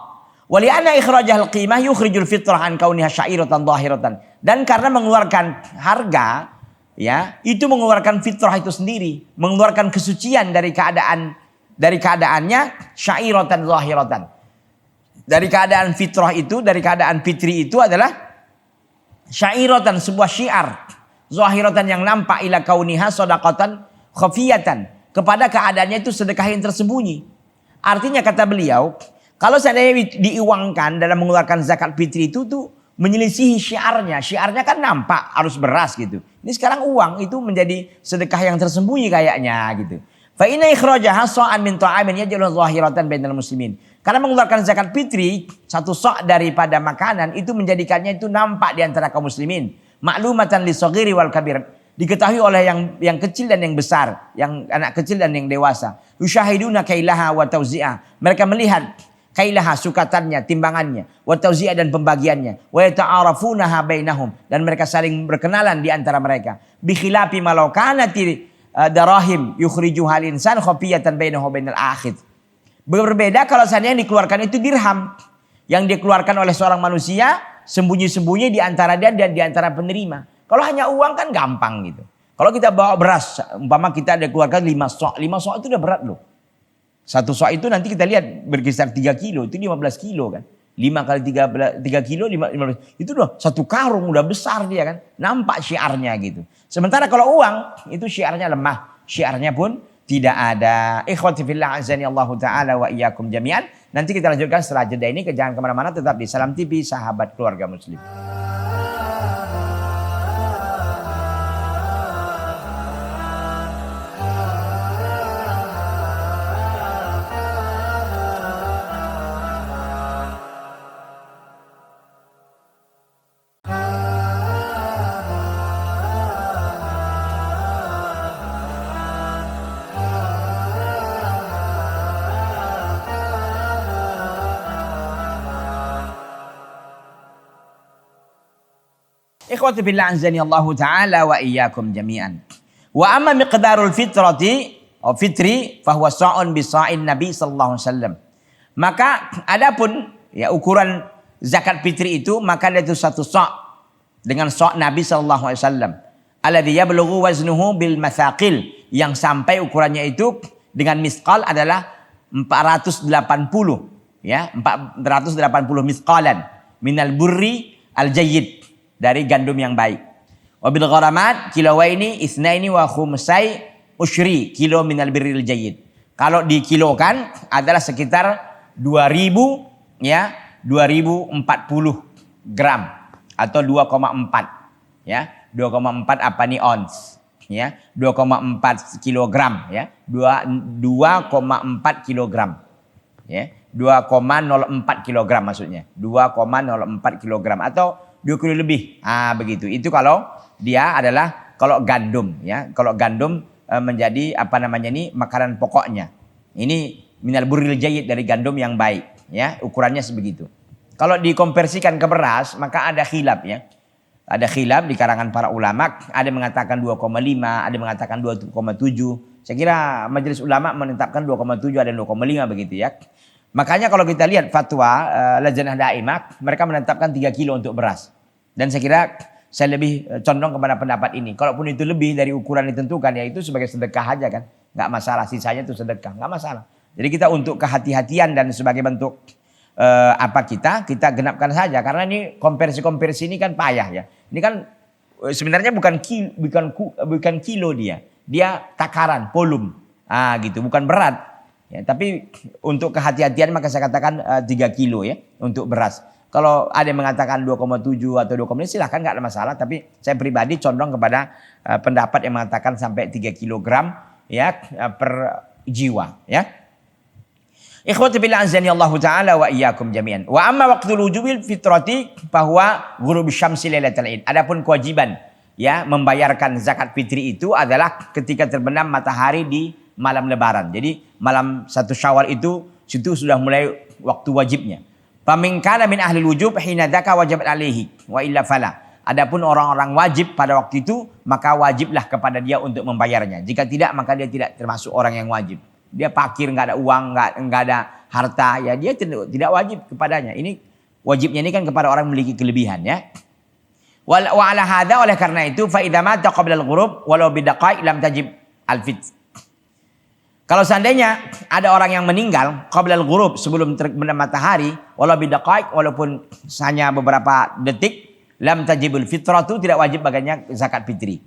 wali anna ikhrajal qimah yukhrijul fitrah an kauniha syairatan dhahiratan. Dan karena mengeluarkan harga, ya, itu mengeluarkan fitrah itu sendiri, mengeluarkan kesucian dari keadaannya syairatan zahiratan. Dari keadaan fitrah itu, dari keadaan fitri itu adalah syairatan, sebuah syiar, zahiratan yang nampak, ila kauniha shadaqatan khafiyatan, kepada keadaannya itu sedekah yang tersembunyi. Artinya kata beliau, kalau seandainya diuangkan dalam mengeluarkan zakat fitri itu tuh menyelisihi syiarnya. Syiarnya kan nampak harus beras gitu. Ini sekarang uang itu menjadi sedekah yang tersembunyi kayaknya gitu. Fa inna ikhrajaha sha'an min ta'amin yaj'alu zahiratan bainal muslimin. Karena mengeluarkan zakat fitri, satu sok daripada makanan itu menjadikannya itu nampak di antara kaum muslimin. Maklumatan li shaghiri wal kabir. Diketahui oleh yang kecil dan yang besar, yang anak kecil dan yang dewasa. Yushahiduna kailaha wa tauzi'ah. Mereka melihat kailaha, sukatannya, timbangannya, wa tauzi'ah dan pembagiannya, wa yata'arafunaha bainahum, dan mereka saling berkenalan di antara mereka. Bi khilafi ma law kanati darahim yukhrijuha al-insan khafiyatan bainahu bainal akhid. Berbeda kalau seandainya yang dikeluarkan itu dirham, yang dikeluarkan oleh seorang manusia sembunyi-sembunyi di antara dia dan di antara penerima. Kalau hanya uang kan gampang gitu. Kalau kita bawa beras, umpama kita ada keluarkan 5 sok. 5 sok itu udah berat loh. Satu sok itu nanti kita lihat berkisar 3 kilo, itu 15 kilo kan. 5 kali 3 kilo, 15. Itu udah satu karung, udah besar dia kan. Nampak syiarnya gitu. Sementara kalau uang, itu syiarnya lemah. Syiarnya pun tidak ada. Ikhwati fillah azani Allah Ta'ala wa iyyakum jami'an. Nanti kita lanjutkan setelah jeda ini. Jangan kemana-mana, tetap di Salam TV, sahabat keluarga muslim. Ikhwati fillah azani Allah Ta'ala wa iyyakum jami'an. Wa amma miqdarul fitri fahuwa sa'un bisa'in Nabi sallallahu alaihi wasallam. Maka adapun ya ukuran zakat fitri itu, maka itu satu sa' dengan sa' Nabi sallallahu alaihi wasallam. Alladhi yablughu waznuhu bil mathaqil, yang sampai ukurannya itu dengan misqal adalah 480 ya, 480 misqalan minal burri al jayyid, dari gandum yang baik. Wabil gharamat kilowaini isnaini wa khumsai usyri kilo minal birril jayyid. Kalau dikilokan adalah sekitar 2000 ya, 2040 gram atau 2,4 ya. 2,4 apa nih ons ya? 2,4 kilogram ya. 2,4 kilogram ya. 2,04 kilogram maksudnya. 2,04 kilogram atau 2 kilo lebih. Begitu. Itu kalau dia adalah kalau gandum ya. Kalau gandum menjadi apa namanya ini makanan pokoknya. Ini minal burril jayyid, dari gandum yang baik ya. Ukurannya sebegitu. Kalau dikonversikan ke beras maka ada khilaf ya. Ada khilaf di karangan para ulama. Ada mengatakan 2,5, ada mengatakan 2,7. Saya kira majelis ulama menetapkan 2,7, ada 2,5 begitu ya. Makanya kalau kita lihat fatwa Lajnah Daimah, mereka menetapkan 3 kilo untuk beras. Dan saya kira saya lebih condong kepada pendapat ini. Kalaupun itu lebih dari ukuran ditentukan, ya itu sebagai sedekah aja kan. Nggak masalah, sisanya itu sedekah, nggak masalah. Jadi kita untuk kehati-hatian dan sebagai bentuk kita genapkan saja. Karena ini konversi ini kan payah ya. Ini kan sebenarnya bukan kilo dia. Dia takaran, volume. Gitu, bukan berat. Ya, tapi untuk kehati-hatian maka saya katakan 3 kilo ya untuk beras. Kalau ada yang mengatakan 2,7 atau 2,5 silahkan, nggak ada masalah. Tapi saya pribadi condong kepada pendapat yang mengatakan sampai 3 kilogram ya per jiwa ya. Ikhwati billah azani Allah Ta'ala wa iyyakum jami'an. Wa amma waqtul wujubil fitrati bahwa ghurub syamsi lailatul id. Adapun kewajiban ya membayarkan zakat fitri itu adalah ketika terbenam matahari di malam lebaran. Jadi malam 1 Syawal itu situ sudah mulai waktu wajibnya. Famin kana min ahli wujub hina dzaka wajibat alaihi wa illa fala. Adapun orang-orang wajib pada waktu itu maka wajiblah kepada dia untuk membayarnya. Jika tidak maka dia tidak termasuk orang yang wajib. Dia fakir, enggak ada uang, enggak ada harta, ya dia tidak wajib kepadanya. Ini wajibnya ini kan kepada orang memiliki kelebihan ya. Wa ala hadza, oleh karena itu fa idza mata qabla al-ghurub walau bidaqai lam tajib al-fitr. Kalau seandainya ada orang yang meninggal qabla al-ghurub, sebelum terbenam matahari, walau bidaqaiq, walaupun hanya beberapa detik, lam tajibul fitratu, tidak wajib baginya zakat fitri.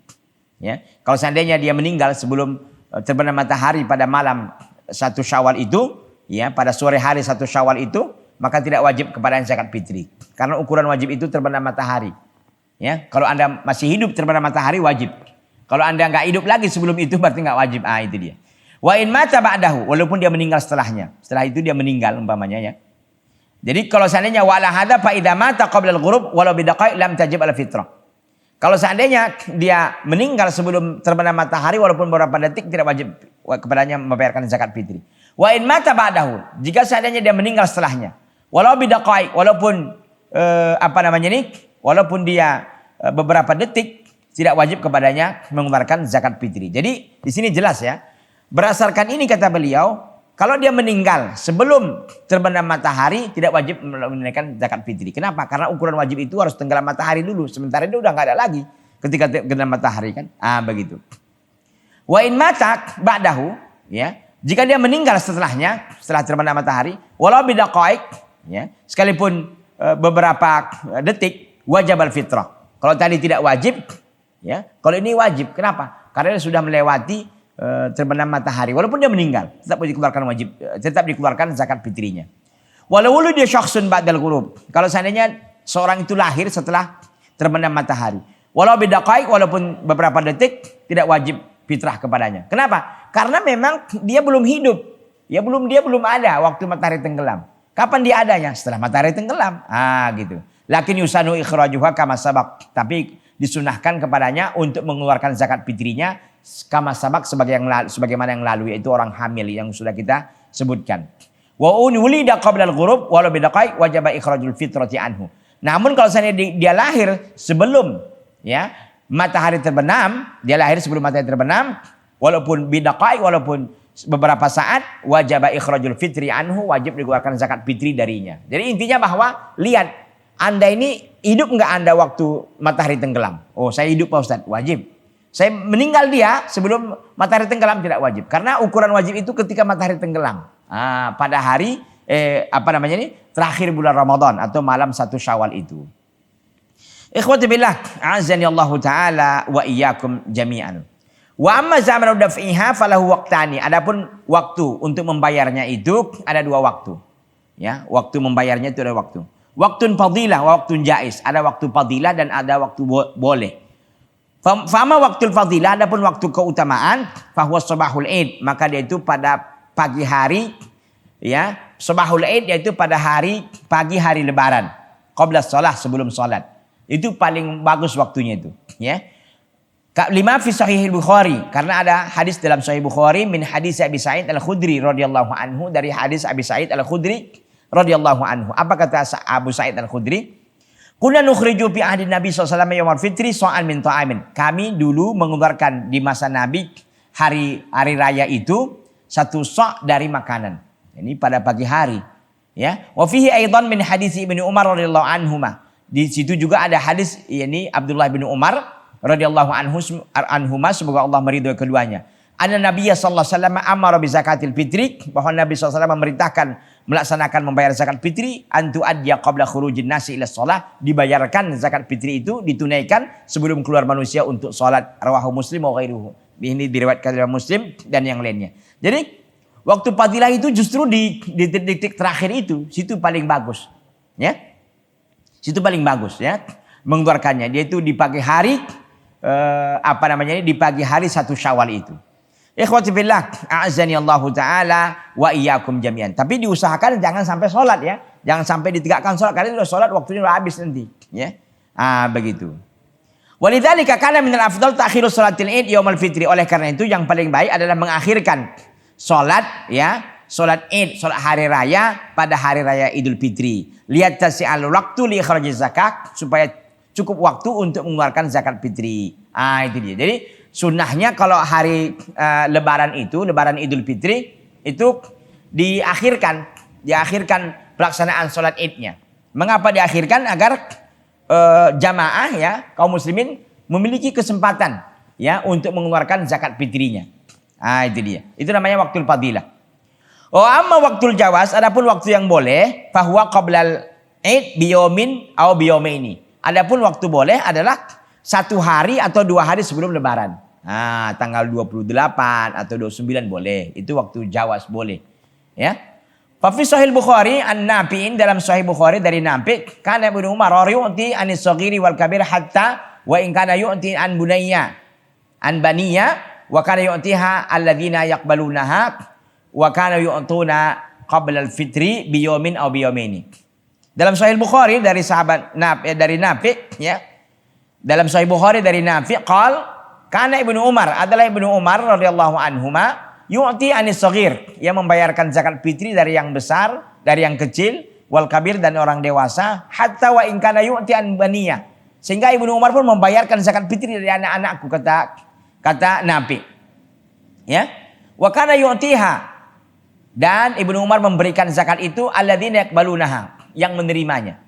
Ya. Kalau seandainya dia meninggal sebelum terbenam matahari pada malam 1 Syawal itu, ya, pada sore hari 1 Syawal itu, maka tidak wajib kepada zakat fitri. Karena ukuran wajib itu terbenam matahari. Ya, kalau Anda masih hidup terbenam matahari wajib. Kalau Anda nggak hidup lagi sebelum itu berarti nggak wajib. Itu dia. Wa in mata ba'dahu, walaupun dia meninggal setelahnya. Setelah itu dia meninggal umpamanya ya. Jadi kalau seandainya wala hadza fa idza mata qabla al-ghurub walau bidaqai lam tajib al-fitrah. Kalau seandainya dia meninggal sebelum terbenam matahari walaupun beberapa detik, tidak wajib kepadanya membayarkan zakat fitri. Wa in mata ba'dahu, jika seandainya dia meninggal setelahnya, walau bidaqaiq, walaupun walaupun dia beberapa detik, tidak wajib kepadanya mengeluarkan zakat fitri. Jadi di sini jelas ya. Berdasarkan ini kata beliau, kalau dia meninggal sebelum terbenam matahari, tidak wajib menunaikan zakat fitri. Kenapa? Karena ukuran wajib itu harus tenggelam matahari dulu. Sementara itu udah nggak ada lagi ketika tenggelam matahari kan. Begitu. Wa in mata ba'dahu, ya. Jika dia meninggal setelahnya, setelah terbenam matahari, walau bidaqaiq, ya, sekalipun beberapa detik, wajib al-fitrah. Kalau tadi tidak wajib, ya. Kalau ini wajib. Kenapa? Karena dia sudah melewati terbenam matahari, walaupun dia meninggal, tetap dikeluarkan zakat fitrinya. Walau dia syakhsun ba'dal ghurub, kalau seandainya seorang itu lahir setelah terbenam matahari, walau bidaqaiq, walaupun beberapa detik, tidak wajib fitrah kepadanya. Kenapa? Karena memang dia belum hidup, dia belum ada waktu matahari tenggelam. Kapan dia adanya? Setelah matahari tenggelam. Gitu. Lakin yusanu ikhrajuha kama sabaq, tapi disunahkan kepadanya untuk mengeluarkan zakat fitrinya kama sabak sebagaimana yang lalu, yaitu orang hamil yang sudah kita sebutkan. Wa ulida qabla al-ghurub walau bidaqaiq wajaba ikhrajul fitrati anhu. Namun kalau seandainya dia lahir sebelum ya matahari terbenam, walaupun bidaqaiq, walaupun beberapa saat, wajaba ikhrajul fitri anhu, wajib dikeluarkan zakat fitri darinya. Jadi intinya bahwa lihat, Anda ini hidup enggak Anda waktu matahari tenggelam? Oh, saya hidup Pak Ustaz, wajib. Saya meninggal dia sebelum matahari tenggelam, tidak wajib. Karena ukuran wajib itu ketika matahari tenggelam. Pada hari terakhir bulan Ramadan atau malam 1 Syawal itu. Ikhwati billah, a'azzani Allah taala wa iyyakum jami'an. Wa amma zamanu daf'iha falahu waqtani. Adapun waktu untuk membayarnya itu ada 2 waktu. Ya, waktu membayarnya itu ada waktu. Waktun fadilah wa waktun jaiz. Ada waktu fadilah dan ada waktu boleh. Fama waktu fadilah, adapun waktu keutamaan, fahuwa sabahul id, maka dia itu pada pagi hari, ya, sabahul id yaitu pada pagi hari lebaran, qabla shalah, sebelum salat. Itu paling bagus waktunya itu, ya. Lima fi sahih Bukhari, karena ada hadis dalam sahih Bukhari min hadis Abi Sa'id Al-Khudri radhiyallahu anhu, dari hadis Abi Sa'id Al-Khudri radhiyallahu anhu. Apa kata Abu Sa'id Al-Khudri? Kunna nukhriju fi ahdi Nabi SAW yaumul fitri so'an min ta'amin. Kami dulu mengeluarkan di masa Nabi hari raya itu 1 so' dari makanan. Ini pada pagi hari. Ya. Wa fihi aidan min hadis Ibnu Umar radhiyallahu anhuma. Di situ juga ada hadis yakni Abdullah bin Umar radhiyallahu anhuma, semoga Allah meridhoi keduanya. Anna Nabiya sallallahu alaihi wasallam amara bi zakatil fitri, bahwa Nabi sallallahu alaihi wasallam memerintahkan melaksanakan membayar zakat fitri, antu adya qabla khurujin nasi ila shalah, dibayarkan zakat fitri itu ditunaikan sebelum keluar manusia untuk salat. Rawahu Muslim wa ghairuhu. Ini diriwayatkan oleh Muslim dan yang lainnya. Jadi waktu fadilah itu justru di detik terakhir itu, situ paling bagus. Ya. Situ paling bagus ya mengeluarkannya. Dia itu di pagi hari di pagi hari 1 Syawal itu. Ikhwati billah, a'azzani Allah taala wa iyyakum jami'an. Tapi diusahakan jangan sampai sholat ya. Jangan sampai ditegakkan sholat, karena udah sholat waktunya udah habis nanti, ya. Begitu. Walidzalika kana minal afdal ta'khiru sholatil id yaumul fitri. Oleh karena itu yang paling baik adalah mengakhirkan sholat ya, sholat id, sholat hari raya pada hari raya Idul Fitri. Lihat tasi'al waktu li ikhrajiz zakat, supaya cukup waktu untuk mengeluarkan zakat fitri. Itu dia. Jadi sunnahnya kalau hari lebaran Idul Fitri itu diakhirkan pelaksanaan sholat idnya. Mengapa diakhirkan? Agar jamaah ya, kaum muslimin memiliki kesempatan ya untuk mengeluarkan zakat fitrinya. Itu dia. Itu namanya waktul fadilah. Amma waktul jawaz, adapun waktu yang boleh, fahuwa qablal id biyomin au biyomaini. Adapun waktu boleh adalah 1 hari atau 2 hari sebelum lebaran. Tanggal 28 atau 29 boleh. Itu waktu jawaz boleh. Ya. Fa fi sahih Bukhari an-Nafi'in, dalam sahih Bukhari dari Nafi', kana Ibnu Umar yu'ti anis saghiri wal kabir hatta wa in kana yu'ti an bunayya an baniya wa kana yu'tiha alladziina yaqbalunaha wa kana yu'tuna qabla al-fitri bi yawmin aw bi yawmaini. Dalam sahih Bukhari dari sahabat dari Nafi', ya. Dalam Sahih Bukhari dari Nafi' qal kana Ibnu Umar, adalah Ibnu Umar radhiyallahu anhuma yu'ti anis saghir, yang membayarkan zakat fitri dari yang besar, dari yang kecil, wal kabir dan orang dewasa, hatta wa in kana yu'ti an baniyah. Sehingga Ibnu Umar pun membayarkan zakat fitri dari anak-anakku, kata Nafi. Ya. Wa kana yu'tiha, dan Ibnu Umar memberikan zakat itu alladzina yaqbalunaha, yang menerimanya.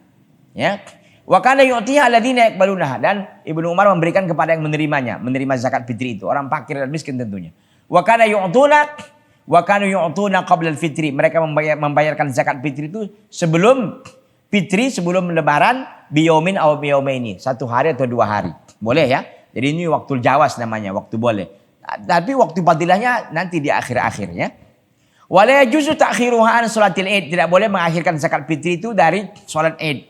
Ya. Wa kana yu'tiha alladzina yaqbalunaha, dan Ibnu Umar memberikan kepada yang menerimanya, menerima zakat fitri itu, orang fakir dan miskin tentunya. Wa kana yu'tuna qabla al-fitri, mereka membayarkan zakat fitri itu sebelum fitri, sebelum lebaran, biyaumin aw biyaumaini, 1 hari atau 2 hari. Boleh ya. Jadi ini waktu jawas namanya, waktu boleh. Tapi waktu fadilahnya nanti di akhir-akhir ya. Wa la yajuzu ta'khiruha an salatil Id, tidak boleh mengakhirkan zakat fitri itu dari salat Id.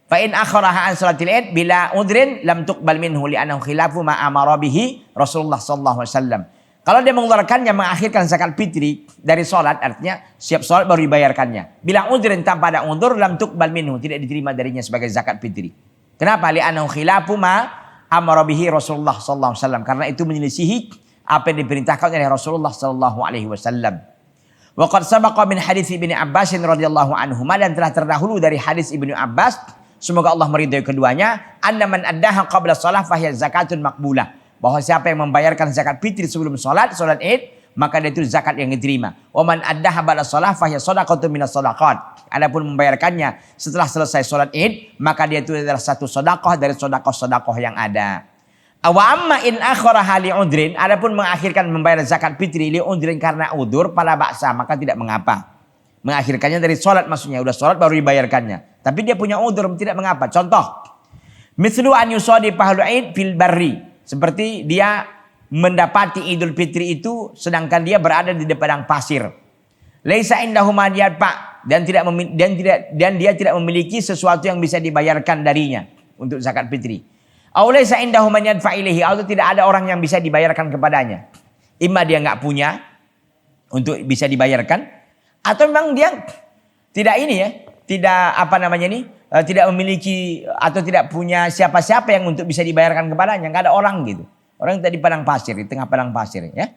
Fa in akharaha an salatil Id bila udrin lam tuqbal minhu li'annahu khilafu ma amara bihi Rasulullah sallallahu alaihi wasallam. Kalau dia mengeluarkannya, mengakhirkan zakat fitri dari salat, artinya siap salat baru dibayarkannya. Bila udrin, tanpa ada udzur, lam tuqbal minhu, tidak diterima darinya sebagai zakat fitri. Kenapa? Li'annahu khilafu ma amara bihi Rasulullah sallallahu alaihi wasallam, karena itu menyelisihi apa yang diperintahkan oleh Rasulullah sallallahu alaihi wasallam. Wa qad sabaqa min hadits Ibnu Abbas radhiyallahu anhu, dan telah terdahulu dari hadis Ibnu Abbas, semoga Allah meridhai keduanya, anna man addaha qabla shalah fahiya zakatun maqbulah, bahwa siapa yang membayarkan zakat fitri sebelum salat Id, maka dia itu zakat yang diterima. Wa man addaha ba'da shalah fahiya shadaqatun minas shadaqat, adapun membayarkannya setelah selesai salat Id, maka dia itu adalah satu sedekah dari sedekah-sedekah yang ada. Wa amma in akharaha li udrin, adapun mengakhirkan membayar zakat fitri li udrin karena udzur, fala ba'sa, maka tidak mengapa. Mengakhirkannya dari salat, maksudnya udah salat baru dibayarkannya. Tapi dia punya udzur, tidak mengapa. Contoh, mithlu an yusadi pahlul Id fil barri, seperti dia mendapati Idul Fitri itu sedangkan dia berada di padang pasir. Laisa indahu madiyat pak, dan dia tidak memiliki sesuatu yang bisa dibayarkan darinya untuk zakat fitri. Aw laisa indahu man yadfa ilaihi, atau tidak ada orang yang bisa dibayarkan kepadanya. Imma dia nggak punya untuk bisa dibayarkan, atau memang dia tidak tidak memiliki atau tidak punya siapa-siapa yang untuk bisa dibayarkan kepadanya, nggak ada orang gitu. Orang tadi padang pasir, di tengah padang pasir ya.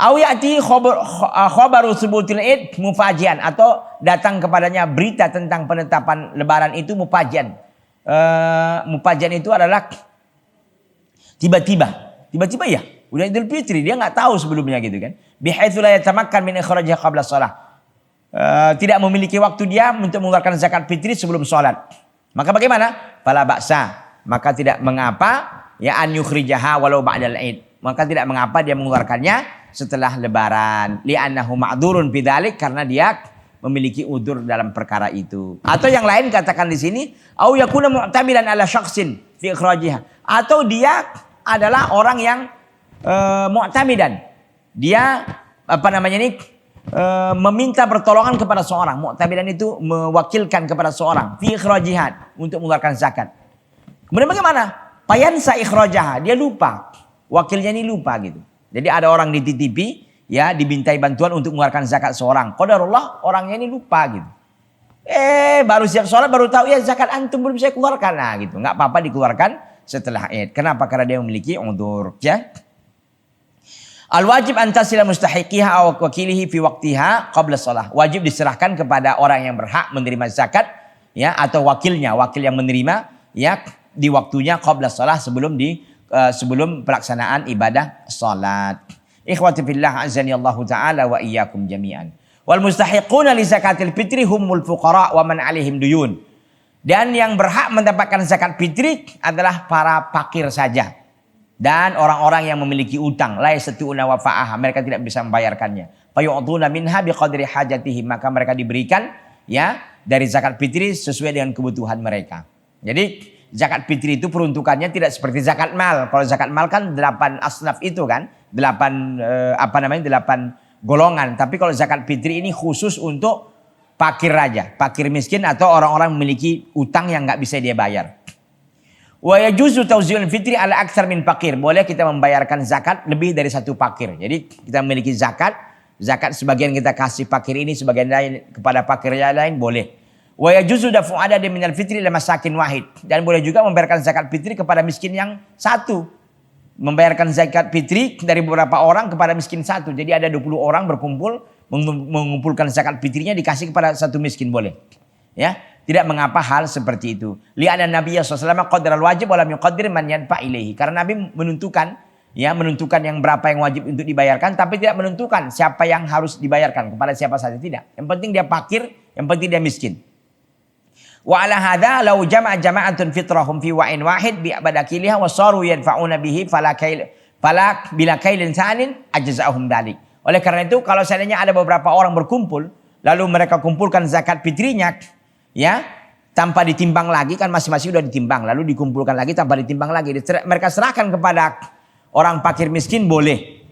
Aw ya'ti khabaru subutil Id mufajian, atau datang kepadanya berita tentang penetapan lebaran itu mufajian. Mufajian itu adalah tiba-tiba ya, udah Idul Fitri, dia nggak tahu sebelumnya gitu kan. Bihaitsu la yatamakkan min ikhrajiha qabla shalah. Tidak memiliki waktu dia untuk mengeluarkan zakat fitri sebelum sholat. Maka bagaimana? Fala ba'sa, maka tidak mengapa ya an yukhrijaha walau ba'dal Id, maka tidak mengapa dia mengeluarkannya setelah lebaran. Li'annahu ma'dzurun bidzalik, karena dia memiliki udzur dalam perkara itu. Atau yang lain katakan di sini, au yakuna mu'tamilan ala syakhsin fi ikhrajiha, atau dia adalah orang yang mu'tamidan. Dia meminta pertolongan kepada seorang. Mu'tamidan itu mewakilkan kepada seorang fi ikhrajiha, untuk mengeluarkan zakat. Kemudian bagaimana? Fayansa ikhrajaha, dia lupa. Wakilnya ini lupa gitu. Jadi ada orang dititipi, ya, dimintai bantuan untuk mengeluarkan zakat seorang. Qadarullah, orangnya ini lupa gitu. Baru siap sholat baru tahu, ya zakat antum belum saya keluarkan. Nah gitu, nggak apa-apa dikeluarkan setelah Id. Kenapa? Karena dia memiliki udzur. Ya. Al-wajib antasila mustahiqiha aw wakilihi fi waqtiha qabla shalah. Wajib diserahkan kepada orang yang berhak menerima zakat, ya, atau wakilnya, wakil yang menerima, ya, di waktunya qabla shalah, sebelum pelaksanaan ibadah salat. Ikhwati fillah azani Allah taala wa iyyakum jami'an. Wal mustahiquna li zakatil fitri humul fuqara wa man 'alaihim duyun. Dan yang berhak mendapatkan zakat fitri adalah para fakir saja dan orang-orang yang memiliki utang, la yastati'una wafa'aha, mereka tidak bisa membayarkannya. Fayu'tuna minha biqadri hajatihim, maka mereka diberikan, ya, dari zakat fitri sesuai dengan kebutuhan mereka. Jadi zakat fitri itu peruntukannya tidak seperti zakat mal. Kalau zakat mal kan 8 asnaf itu kan, 8 golongan. Tapi kalau zakat fitri ini khusus untuk fakir raja, fakir miskin, atau orang-orang memiliki utang yang nggak bisa dia bayar. Wa yajuzu tawzi'ul fitri ala aktsar min fakir. Boleh kita membayarkan zakat lebih dari satu fakir. Jadi kita memiliki zakat sebagian kita kasih fakir ini, sebagian lain kepada fakir yang lain, boleh. Wa yajuzu daf'u adadin minal fitri ila masakin wahid. Dan boleh juga membayarkan zakat fitri kepada miskin yang satu. Membayarkan zakat fitri dari beberapa orang kepada miskin satu. Jadi ada 20 orang berkumpul mengumpulkan zakat fitrinya dikasih kepada satu miskin boleh. Ya, tidak mengapa hal seperti itu. Li'anna Nabi sallallahu alaihi wasallam qaddara al-wajib wa lam yuqaddir man yadfa ilaihi. Karena Nabi menentukan yang berapa yang wajib untuk dibayarkan, tapi tidak menentukan siapa yang harus dibayarkan kepada siapa saja, tidak. Yang penting dia fakir, yang penting dia miskin. Wa ala hadza law jama'a jama'atun fitrahum fi wa'in wahid bi abadakiliha wa saru yadfa'una bihi fala bila kailin sanin ajza'ahum dalik. Oleh karena itu kalau seandainya ada beberapa orang berkumpul lalu mereka kumpulkan zakat fitrinya ya tanpa ditimbang lagi, kan masing-masing sudah ditimbang lalu dikumpulkan lagi tanpa ditimbang lagi, mereka serahkan kepada orang fakir miskin, boleh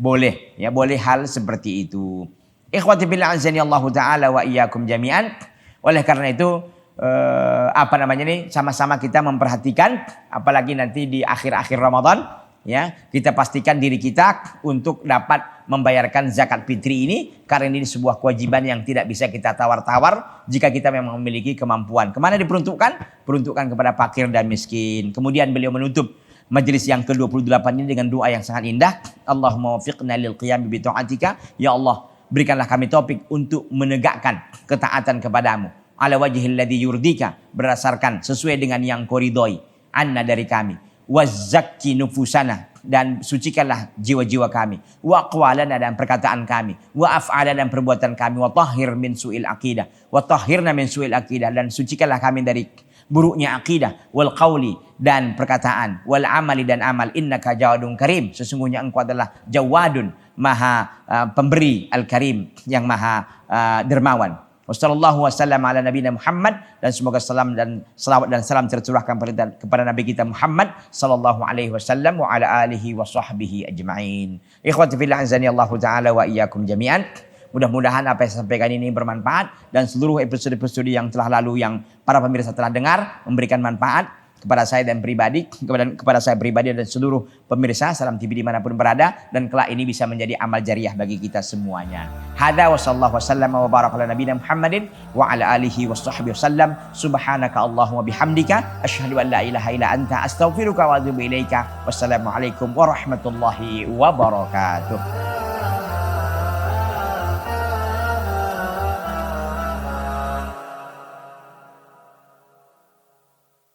boleh hal seperti itu. Ikhwati billah azani Allah taala wa iyyakum jami'an. Oleh karena itu sama-sama kita memperhatikan, apalagi nanti di akhir-akhir Ramadan ya, kita pastikan diri kita untuk dapat membayarkan zakat fitri ini, karena ini sebuah kewajiban yang tidak bisa kita tawar-tawar jika kita memang memiliki kemampuan. Kemana diperuntukkan? Peruntukkan kepada fakir dan miskin. Kemudian beliau menutup majelis yang ke-28 ini dengan doa yang sangat indah. Allahumma wafiqna lil qiyam bi ta'atika. Ya Allah, berikanlah kami taufik untuk menegakkan ketaatan kepadamu. Ala wajhil ladzi yurdika, berdasarkan sesuai dengan yang kau ridhoi. Anna, dari kami. Wazzakki nufusana, dan sucikanlah jiwa-jiwa kami. Wa aqwalana, dan perkataan kami. Wa af'alana, dan perbuatan kami. Wa tahhir min su'il aqidah. Wa tahhirna min su'il aqidah, dan sucikanlah kami dari buruknya akidah. Wal qawli, dan perkataan. Wal amali, dan amal. Innaka jawadun karim, sesungguhnya engkau adalah jawadun, maha pemberi, al-karim, yang maha dermawan. Wassallallahu wasallam ala nabiyina Muhammad, dan semoga salam dan salawat dan salam tercurahkan kepada Nabi kita Muhammad sallallahu alaihi wasallam wa ala alihi wa sahbihi ajma'in. Ikhwati fillah azani Allah taala wa iyyakum jami'an. Mudah-mudahan apa yang saya sampaikan ini bermanfaat, dan seluruh episode-episode yang telah lalu yang para pemirsa telah dengar memberikan manfaat kepada saya dan kepada saya pribadi dan seluruh pemirsa Salam TV dimanapun berada, dan kelak ini bisa menjadi amal jariah bagi kita semuanya. Hada wa sallallahu wasallam wa baraka ala nabiyina Muhammadin wa ala alihi wa sahbihi wasallam. Subhanaka Allahumma bihamdika asyhadu an la ilaha illa anta astaghfiruka wa atubu ilaika. Wassalamualaikum warahmatullahi wabarakatuh.